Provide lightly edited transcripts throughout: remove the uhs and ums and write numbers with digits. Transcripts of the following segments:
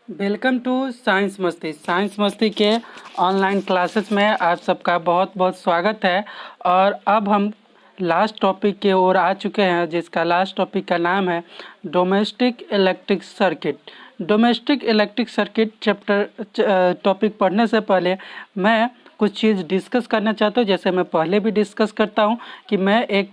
Welcome to science मस्ती के online classes में आप सबका बहुत बहुत स्वागत है। और अब हम लास्ट टॉपिक की ओर आ चुके हैं, जिसका लास्ट टॉपिक का नाम है domestic electric circuit. Domestic electric circuit chapter topic पढ़ने से पहले मैं कुछ चीज़ डिस्कस करना चाहता हूँ। जैसे मैं पहले भी डिस्कस करता हूँ कि मैं एक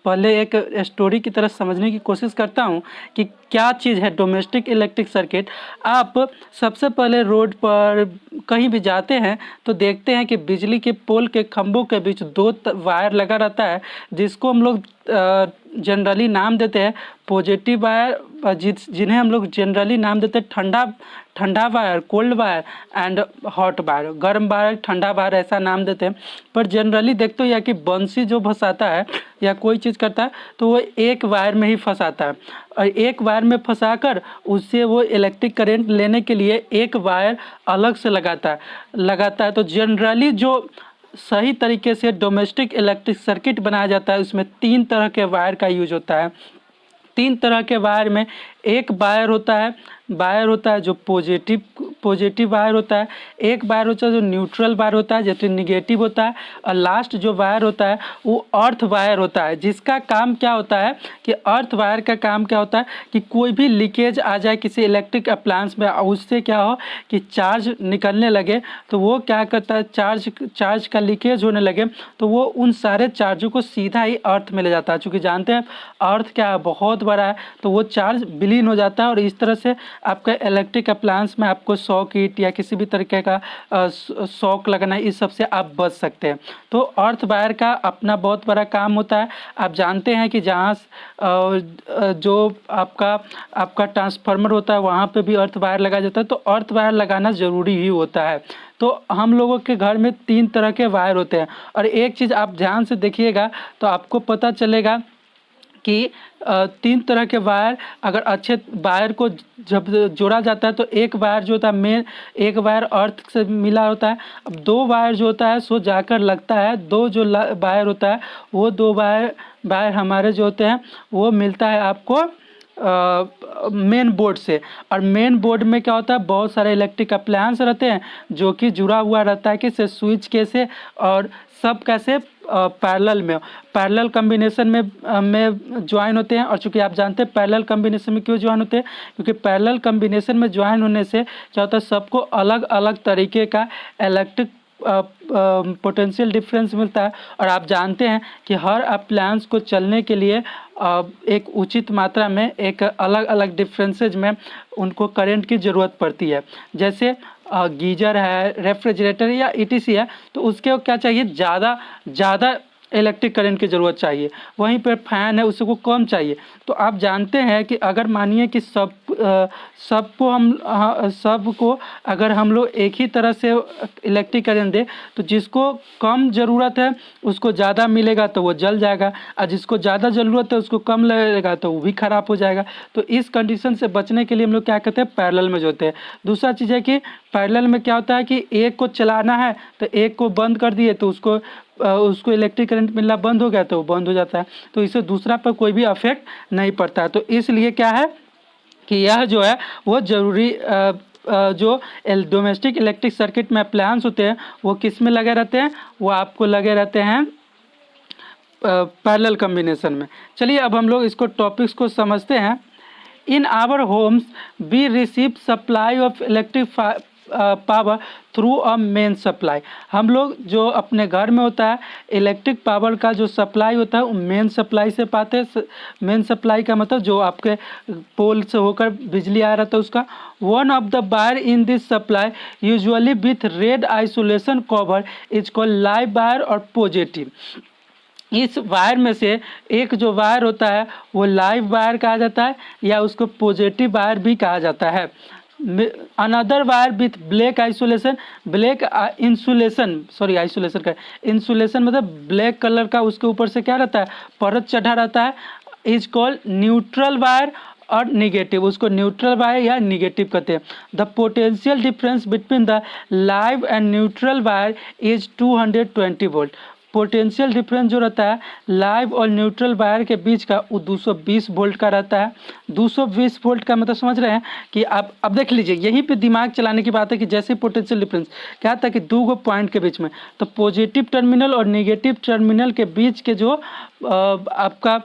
पहले एक स्टोरी की तरह समझने की कोशिश करता हूँ कि क्या चीज़ है डोमेस्टिक इलेक्ट्रिक सर्किट। आप सबसे पहले रोड पर कहीं भी जाते हैं तो देखते हैं कि बिजली के पोल के खंभों के बीच दो वायर लगा रहता है, जिसको हम लोग जनरली नाम देते हैं पॉजिटिव वायर, जिन्हें हम लोग जनरली नाम देते हैं ठंडा wire, cold wire and hot wire, गर्म वायर, ठंडा वायर, ऐसा नाम देते हैं। पर जनरली देखते हो या कि बंसी जो फंसाता है या कोई चीज़ करता है तो वो एक वायर में ही फंसाता है, और एक वायर में फंसाकर उससे वो इलेक्ट्रिक करंट लेने के लिए एक वायर अलग से लगाता है। तो जनरली जो सही तरीके से डोमेस्टिक इलेक्ट्रिक सर्किट बनाया जाता है उसमें 3 तरह के वायर का यूज होता है। 3 तरह के वायर में एक वायर होता है जो पॉजिटिव वायर होता है, एक वायर होता है जो न्यूट्रल वायर होता है जैसे निगेटिव होता है, और लास्ट जो वायर होता है वो अर्थ वायर होता है, जिसका काम क्या होता है कि अर्थ वायर का काम क्या होता है कि कोई भी लीकेज आ जाए किसी इलेक्ट्रिक अप्लायंस में, उससे क्या हो कि चार्ज निकलने लगे तो वो क्या करता है, चार्ज का लीकेज होने लगे तो वो उन सारे चार्जों को सीधा ही अर्थ में ले जाता है। चूँकि जानते हैं अर्थ क्या है, बहुत बड़ा है, तो वो चार्ज विलीन हो जाता है और इस तरह से आपका इलेक्ट्रिक अप्लायंस में आपको शॉक हिट या किसी भी तरीके का शॉक लगना, इस सब से आप बच सकते हैं। तो अर्थ वायर का अपना बहुत बड़ा काम होता है। आप जानते हैं कि जहाँ जो आपका ट्रांसफार्मर होता है वहाँ पे भी अर्थ वायर लगाया जाता है, तो अर्थ वायर लगाना ज़रूरी ही होता है। तो हम लोगों के घर में 3 तरह के वायर होते हैं, और एक चीज़ आप ध्यान से देखिएगा तो आपको पता चलेगा कि 3 तरह के वायर, अगर अच्छे वायर को जब जोड़ा जाता है तो एक वायर जो होता है मेन, एक वायर अर्थ से मिला होता है। अब 2 वायर जो होता है सो जाकर लगता है, 2 जो वायर होता है वो 2 वायर हमारे जो होते हैं वो मिलता है आपको मेन बोर्ड से। और मेन बोर्ड में क्या होता है, बहुत सारे इलेक्ट्रिक अप्लायंस रहते हैं जो कि जुड़ा हुआ रहता है किससे, स्विच कैसे, और सब कैसे पैरेलल कम्बिनेशन में ज्वाइन होते हैं। और चूंकि आप जानते हैं पैरेलल कम्बिनेशन में क्यों ज्वाइन होते हैं, क्योंकि पैरेलल कम्बिनेशन में ज्वाइन होने से क्या होता है, सबको अलग अलग तरीके का इलेक्ट्रिक पोटेंशियल डिफरेंस मिलता है। और आप जानते हैं कि हर अप्लायंस को चलने के लिए एक उचित मात्रा में एक अलग अलग डिफरेंसेज में उनको करंट की ज़रूरत पड़ती है। जैसे गीजर है, रेफ्रिजरेटर या ईटीसी है, तो उसके क्या चाहिए, ज़्यादा इलेक्ट्रिक करंट की ज़रूरत चाहिए। वहीं पर फैन है उसको कम चाहिए। तो आप जानते हैं कि अगर मानिए कि सबको अगर हम लोग एक ही तरह से इलेक्ट्रिक करंट दें तो जिसको कम ज़रूरत है उसको ज़्यादा मिलेगा तो वो जल जाएगा, और जिसको ज़्यादा ज़रूरत है उसको कम लगेगा तो वो भी ख़राब हो जाएगा। तो इस कंडीशन से बचने के लिए हम लोग क्या करते हैं, पैरेलल में जोड़ते हैं। दूसरा चीज़ है कि पैरेलल में क्या होता है कि एक को चलाना है तो एक को बंद कर दिए तो उसको इलेक्ट्रिक करंट मिलना बंद हो गया तो वो बंद हो जाता है, तो इससे दूसरा पर कोई भी अफेक्ट नहीं पड़ता है। तो इसलिए क्या है कि यह जो है वो ज़रूरी जो डोमेस्टिक इलेक्ट्रिक सर्किट में अप्लायंस होते हैं वो किस में लगे रहते हैं, वो आपको लगे रहते हैं पैरेलल कम्बिनेशन में। चलिए अब हम लोग इसको टॉपिक्स को समझते हैं। In our homes we receive supply of electric power through a main supply. हम लोग जो अपने घर में होता है इलेक्ट्रिक पावर का जो सप्लाई होता है वो मेन सप्लाई से पाते हैं। मेन सप्लाई का मतलब जो आपके पोल से होकर बिजली आ रहा था उसका। One of the wire in this supply usually with red isolation cover is called live wire और पॉजिटिव। इस वायर में से एक जो वायर होता है वो लाइव वायर कहा जाता है या उसको पॉजिटिव वायर भी कहा जाता है। Another wire with black isolation, black insulation मतलब ब्लैक कलर का उसके ऊपर से क्या रहता है, परत चढ़ा रहता है, इज कॉल्ड न्यूट्रल वायर और निगेटिव, उसको न्यूट्रल वायर या निगेटिव कहते हैं। The potential difference between the live and neutral wire is 220 volt. Potential difference जो रहता है लाइव और न्यूट्रल वायर के बीच का वो 220 वोल्ट का रहता है। 220 वोल्ट का मतलब समझ रहे हैं कि आप अब देख लीजिए, यहीं पे दिमाग चलाने की बात है कि जैसे पोटेंशियल डिफरेंस क्या था कि दो गो पॉइंट के बीच में, तो पॉजिटिव टर्मिनल और नेगेटिव टर्मिनल के बीच के जो आपका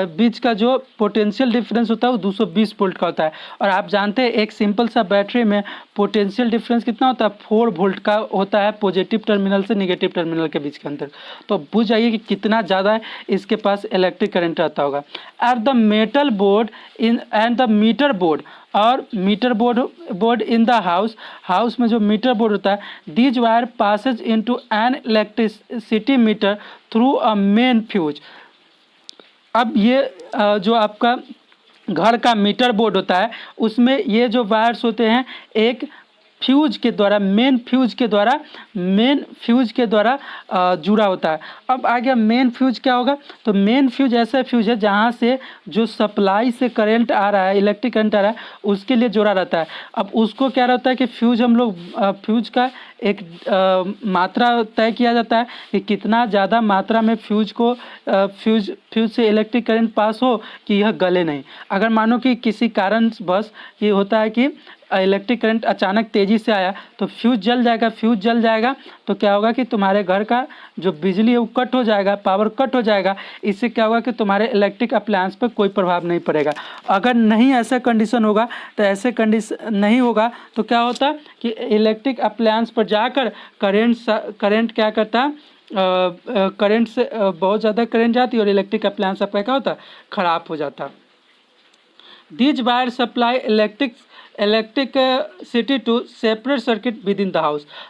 बीच का जो पोटेंशियल डिफरेंस होता है वो 220 वोल्ट का होता है। और आप जानते हैं एक सिंपल सा बैटरी में पोटेंशियल डिफरेंस कितना होता है, 4 वोल्ट का होता है पॉजिटिव टर्मिनल से नेगेटिव टर्मिनल के बीच के अंदर। तो बुझ जाइए कि कितना ज़्यादा इसके पास इलेक्ट्रिक करंट रहता होगा। At the metal board in and the meter board और meter board in the house में जो मीटर बोर्ड होता है, these wire passes into an electricity meter through a main fuse. अब ये जो आपका घर का मीटर बोर्ड होता है उसमें ये जो वायर्स होते हैं एक फ्यूज के द्वारा मेन फ्यूज के द्वारा जुड़ा होता है। अब आ गया मेन फ्यूज क्या होगा, तो मेन फ्यूज ऐसा फ्यूज है जहाँ से जो सप्लाई से करंट आ रहा है, इलेक्ट्रिक करंट आ रहा है, उसके लिए जोड़ा रहता है। अब उसको क्या रहता है कि फ्यूज हम लोग फ्यूज का एक मात्रा तय किया जाता है कि कितना ज़्यादा मात्रा में फ्यूज से इलेक्ट्रिक करंट पास हो कि यह गले नहीं। अगर मानो कि किसी कारण बस ये होता है कि इलेक्ट्रिक करंट अचानक तेज़ी से आया तो फ्यूज जल जाएगा तो क्या होगा कि तुम्हारे घर का जो बिजली है वो कट हो जाएगा, पावर कट हो जाएगा। इससे क्या होगा कि तुम्हारे इलेक्ट्रिक अप्लायंस पर कोई प्रभाव नहीं पड़ेगा। अगर नहीं ऐसा कंडीशन होगा तो ऐसे कंडीशन नहीं होगा तो क्या होता कि इलेक्ट्रिक अप्लायंस पर जाकर करंट क्या करता है, करंट से बहुत ज़्यादा करंट जाती और इलेक्ट्रिक अप्लायंस आपका क्या होता, ख़राब हो जाता। These wires supply electricity to separate circuit within the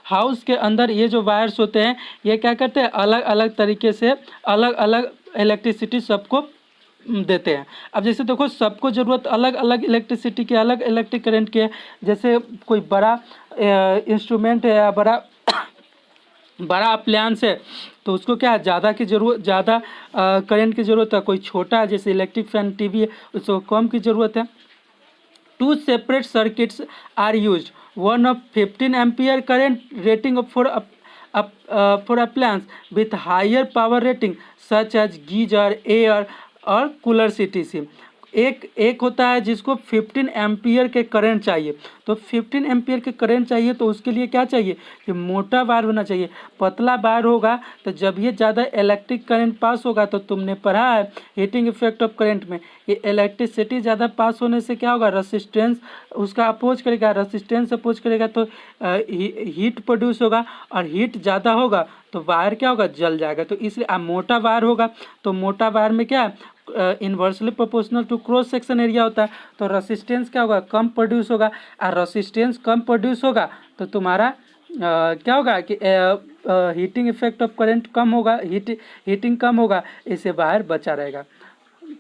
house के अंदर ये जो वायर्स होते हैं ये क्या करते हैं, अलग अलग तरीके से अलग अलग इलेक्ट्रिसिटी सबको देते हैं। अब जैसे देखो सबको ज़रूरत अलग अलग इलेक्ट्रिसिटी की, अलग इलेक्ट्रिक करंट के। जैसे कोई बड़ा इंस्ट्रूमेंट है या बड़ा अप्लायंस है तो उसको क्या है, ज़्यादा करंट की ज़रूरत है। कोई छोटा है जैसे इलेक्ट्रिक फैन, टीवी है, उसको कम की ज़रूरत है। Two separate circuits are used. One of 15 ampere current rating for appliance with higher power rating such as geyser, air और कूलर etc. एक होता है जिसको 15 एम्पियर के करंट चाहिए। तो 15 एम्पियर के करंट चाहिए तो उसके लिए क्या चाहिए कि मोटा वायर होना चाहिए। पतला वायर होगा तो जब ये ज़्यादा इलेक्ट्रिक करंट पास होगा तो तुमने पढ़ा है हीटिंग इफेक्ट ऑफ करंट में, ये इलेक्ट्रिसिटी ज़्यादा पास होने से क्या होगा, रेसिस्टेंस उसका अपोज करेगा, रेसिस्टेंस अपोज करेगा तो हीट प्रोड्यूस होगा और हीट ज़्यादा होगा तो वायर क्या होगा, जल जाएगा। तो इसलिए मोटा वायर होगा तो मोटा वायर में क्या inversely proportional to cross section area होता है तो रेसिस्टेंस क्या होगा, कम प्रोड्यूस होगा। और रेसिस्टेंस कम प्रोड्यूस होगा तो तुम्हारा क्या होगा कि हीटिंग इफेक्ट ऑफ करंट कम होगा, हीटिंग कम होगा, इससे वायर बचा रहेगा।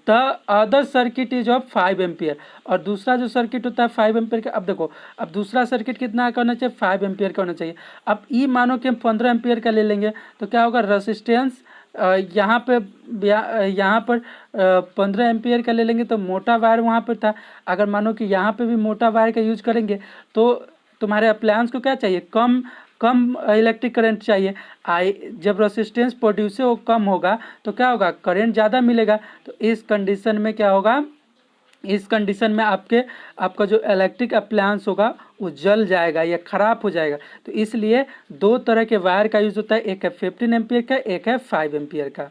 The other circuit is of 5 ampere और दूसरा जो सर्किट होता है 5 एम्पियर का। अब देखो अब दूसरा सर्किट कितना का होना चाहिए, 5 एम्पियर का होना चाहिए। अब ई मानो कि हम 15 एम्पियर का ले लेंगे तो क्या होगा, रेसिस्टेंस यहाँ पर 15 एम्पियर का ले लेंगे तो मोटा वायर वहाँ पर था। अगर मानो कि यहाँ पे भी मोटा वायर का यूज करेंगे तो तुम्हारे अप्लायंस को क्या चाहिए, कम इलेक्ट्रिक करंट चाहिए। जब रेसिस्टेंस प्रोड्यूस हो कम होगा तो क्या होगा, करंट ज़्यादा मिलेगा। तो इस कंडीशन में क्या होगा, इस कंडीशन में आपका जो इलेक्ट्रिक अप्लायंस होगा वो जल जाएगा या ख़राब हो जाएगा। तो इसलिए दो तरह के वायर का यूज़ होता है, एक है 15 एम्पियर का, एक है 5 एम्पियर का।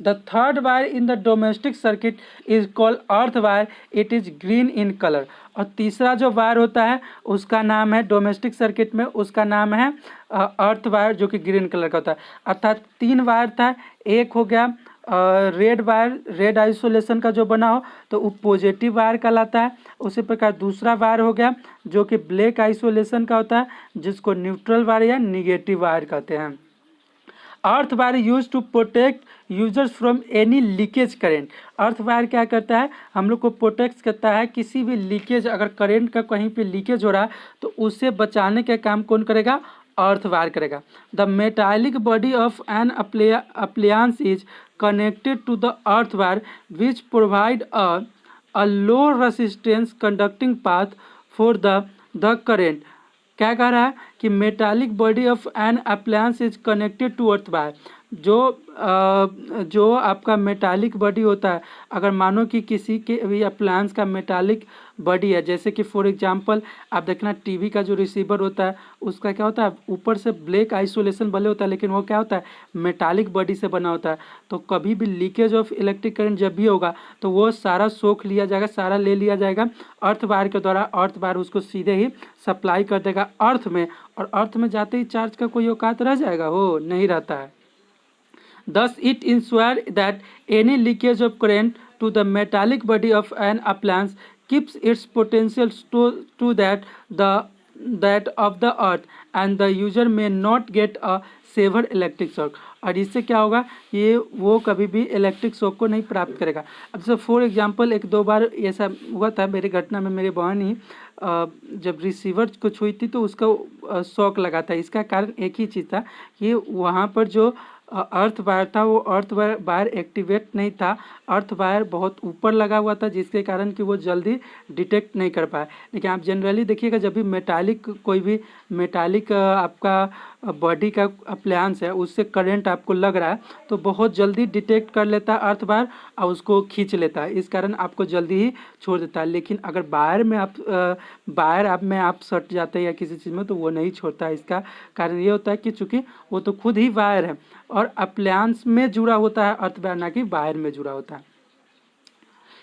The third wire in the domestic circuit is called earth wire. It is green in color. और तीसरा जो वायर होता है उसका नाम है डोमेस्टिक सर्किट में, उसका नाम है अर्थ वायर जो कि ग्रीन कलर का होता है। अर्थात 3 वायर था, एक हो गया रेड वायर, रेड आइसोलेशन का जो बना हो तो वो पॉजिटिव वायर कहलाता है। उसी प्रकार दूसरा वायर हो गया जो कि ब्लैक आइसोलेशन का होता है जिसको न्यूट्रल वायर या निगेटिव वायर कहते हैं। Earth wire use to protect users from any leakage current. Earth wire क्या करता है, हम लोग को प्रोटेक्ट करता है किसी भी लीकेज, अगर करंट का कहीं पे लीकेज हो रहा है तो उससे बचाने का काम कौन करेगा, अर्थ वायर करेगा। The metallic body of an appliance is connected to the earth wire which provide a low resistance conducting path for the current. क्या कह रहा है कि metallic body of an appliance is connected to earth by. जो आपका metallic body होता है, अगर मानो कि किसी के भी अप्लायंस का मेटालिक बॉडी है, जैसे कि फॉर एग्जांपल आप देखना टीवी का जो रिसीवर होता है उसका क्या होता है, ऊपर से ब्लैक आइसोलेशन भले होता है लेकिन वो क्या होता है, मेटालिक बॉडी से बना होता है। तो कभी भी लीकेज ऑफ इलेक्ट्रिक करंट जब भी होगा तो वो सारा सोख लिया जाएगा, सारा ले लिया जाएगा अर्थ वायर के द्वारा। अर्थ वायर उसको सीधे ही सप्लाई कर देगा अर्थ में, और अर्थ में जाते ही चार्ज का कोई औकात रह जाएगा, हो नहीं रहता है। Thus, it ensures that any leakage of current to the metallic body of an appliance keeps its potential to that of the earth, and the user may not get a severe electric shock। और इससे क्या होगा, ये वो कभी भी electric shock को नहीं प्राप्त करेगा। अब जैसे फॉर एग्जांपल एक दो बार ऐसा हुआ था मेरी घटना में, मेरी बहन ही जब रिसीवर को छुई थी तो उसका शॉक लगा था। इसका कारण एक ही चीज़ था कि वहाँ पर जो अर्थ वायर था वो अर्थ वायर एक्टिवेट नहीं था, अर्थ वायर बहुत ऊपर लगा हुआ था, जिसके कारण कि वो जल्दी डिटेक्ट नहीं कर पाया। लेकिन आप जनरली देखिएगा जब भी मेटालिक कोई भी मेटालिक आपका बॉडी का अप्लायंस है उससे करंट आपको लग रहा है तो बहुत जल्दी डिटेक्ट कर लेता है अर्थ वायर और उसको खींच लेता है, इस कारण आपको जल्दी ही छोड़ देता है। लेकिन अगर वायर में आप सट जाते हैं या किसी चीज़ में तो वो नहीं छोड़ता है। इसका कारण ये होता है कि चूँकि वो तो खुद ही वायर है और अप्लायंस में जुड़ा होता है अर्थ वायर, ना कि वायर में जुड़ा होता है।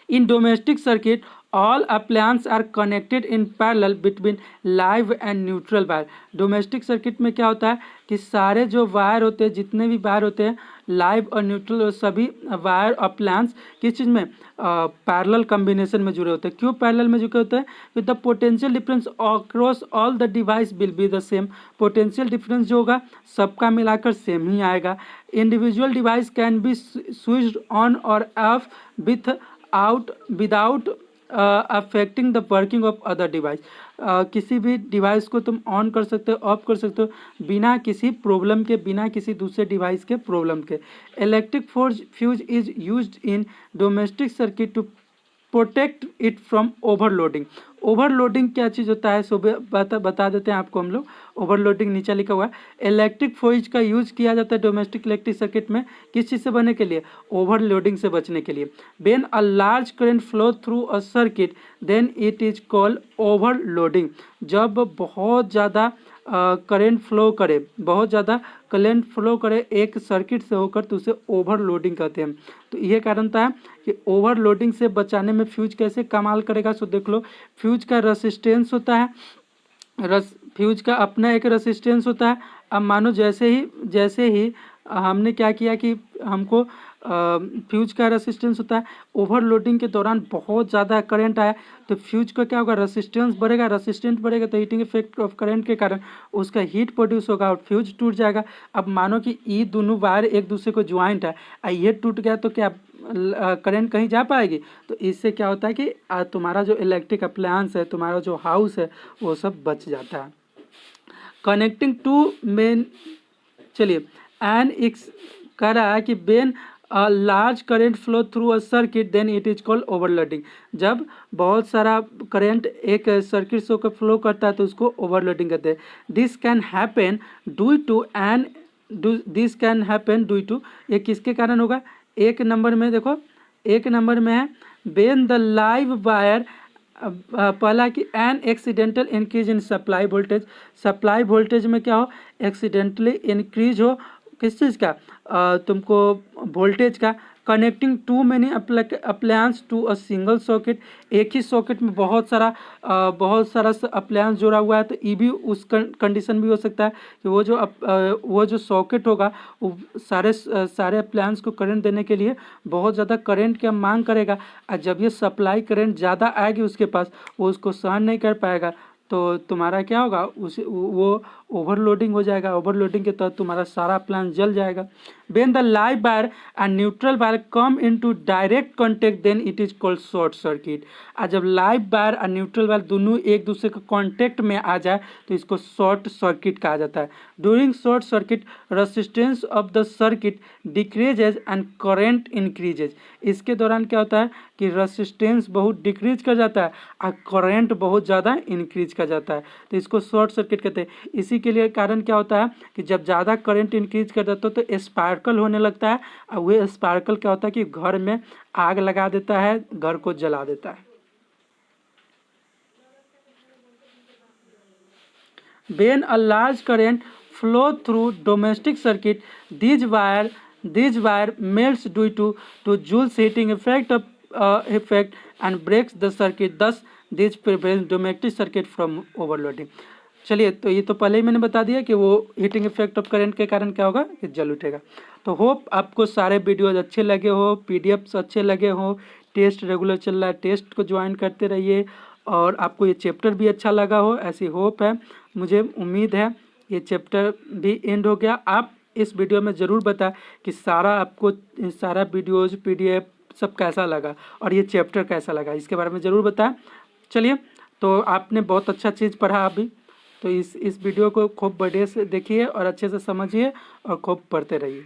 In domestic circuit, all appliances are connected in parallel between live and neutral wire। Domestic circuit में क्या होता है कि सारे जो वायर होते हैं, जितने भी वायर होते हैं लाइव और न्यूट्रल, और सभी वायर अप्लायंस किस चीज़ में पैरेलल कॉम्बिनेशन में जुड़े होते हैं। क्यों पैरेलल में जुड़े होते हैं? With the potential difference across all the device will be the same. Potential difference जो होगा सबका मिलाकर सेम ही आएगा। Individual device can be switched on और off without affecting the working of other device. किसी भी डिवाइस को तुम ऑन कर सकते हो, ऑफ कर सकते हो बिना किसी प्रॉब्लम के, बिना किसी दूसरे डिवाइस के प्रॉब्लम के। Electric fuse is used in domestic circuit to protect it from overloading. Overloading क्या चीज़ होता है सो बता देते हैं आपको हम लोग। ओवरलोडिंग नीचे लिखा हुआ है। इलेक्ट्रिक फ्यूज का यूज किया जाता है डोमेस्टिक इलेक्ट्रिक सर्किट में किस चीज़ से बनने के लिए? ओवरलोडिंग से बचने के लिए। When a large current flow through a circuit then it is called overloading. जब बहुत ज़्यादा करंट फ्लो करे, बहुत ज़्यादा करंट फ्लो करे एक सर्किट से होकर तो उसे ओवरलोडिंग कहते हैं। तो ये कारण था कि ओवरलोडिंग से बचाने में फ्यूज कैसे कमाल करेगा। सो देख लो, फ्यूज का रेसिस्टेंस होता है, फ्यूज का अपना एक रेसिस्टेंस होता है। अब मानो जैसे ही हमने क्या किया कि हमको फ्यूज का रेसिस्टेंस होता है, ओवरलोडिंग के दौरान बहुत ज़्यादा करंट आया तो फ्यूज का क्या होगा, रेसिस्टेंस बढ़ेगा। रेसिस्टेंस बढ़ेगा तो हीटिंग इफेक्ट ऑफ करंट के कारण उसका हीट प्रोड्यूस होगा और फ्यूज टूट जाएगा। अब मानो कि ये दोनों वायर एक दूसरे को ज्वाइंट है, ये टूट गया तो क्या करंट कहीं जा पाएगी? तो इससे क्या होता है कि तुम्हारा जो इलेक्ट्रिक अप्लायंस है, तुम्हारा जो हाउस है, वो सब बच जाता है। कनेक्टिंग टू मेन, चलिए एन एक्स कह रहा है कि when a large current flow through a circuit then it is called overloading. जब बहुत सारा करंट एक सर्किट से होकर फ्लो करता है तो उसको ओवरलोडिंग कहते हैं। This can happen due to ये किसके कारण होगा? एक नंबर में देखो, एक नंबर में है बेन द लाइव वायर, पहला कि an accidental increase in supply voltage. Supply voltage में क्या हो, एक्सीडेंटली इंक्रीज हो किस चीज़ का, तुमको वोल्टेज का। Connecting to many appliance to a single socket, एक ही सॉकेट में बहुत सारा अप्लायंस जुड़ा हुआ है तो ये भी उस कंडीशन भी हो सकता है कि वो जो सॉकेट होगा वो सारे अप्लायंस को करंट देने के लिए बहुत ज़्यादा करंट की मांग करेगा। और जब ये सप्लाई करंट ज़्यादा आएगी उसके पास, वो उसको सहन नहीं कर पाएगा तो तुम्हारा क्या होगा, ओवरलोडिंग हो जाएगा। ओवरलोडिंग के तहत तुम्हारा सारा प्लान जल जाएगा। When the live wire and neutral wire come into direct contact then it is called short circuit. और जब लाइव वायर और न्यूट्रल वायर दोनों एक दूसरे के कांटेक्ट में आ जाए तो इसको शॉर्ट सर्किट कहा जाता है। During short circuit resistance of the circuit decreases and current increases. इसके दौरान क्या होता है कि रेजिस्टेंस बहुत डिक्रीज कर जाता है और करंट बहुत ज़्यादा इंक्रीज कर जाता है, तो इसको शॉर्ट सर्किट कहते हैं। इसी के लिए कारण क्या होता है कि जब ज़्यादा करंट इंक्रीज कर जाता है तो स्पार्कल होने लगता है, और वह स्पार्कल क्या होता है कि घर में आग लगा देता है, घर को जला देता है। When a large current flow through domestic circuit, these wire melts due to Joule's heating effect and breaks the circuit. Thus, this prevents domestic circuit from overloading. चलिए, तो ये तो पहले ही मैंने बता दिया कि वो हीटिंग इफेक्ट ऑफ करंट के कारण क्या होगा कि जल उठेगा। तो होप आपको सारे वीडियोज अच्छे लगे हो, पीडीएफ्स अच्छे लगे हो। टेस्ट रेगुलर चल रहा है, टेस्ट को ज्वाइन करते रहिए और आपको ये चैप्टर भी अच्छा लगा हो, ऐसी होप है। मुझे उम्मीद है ये चैप्टर भी एंड हो गया। आप इस वीडियो में ज़रूर बताएं कि आपको सारा वीडियोज पीडीएफ सब कैसा लगा और ये चैप्टर कैसा लगा, इसके बारे में ज़रूर बताएं। चलिए, तो आपने बहुत अच्छा चीज़ पढ़ा अभी, तो इस वीडियो को खूब बढ़िया से देखिए और अच्छे से समझिए और खूब पढ़ते रहिए।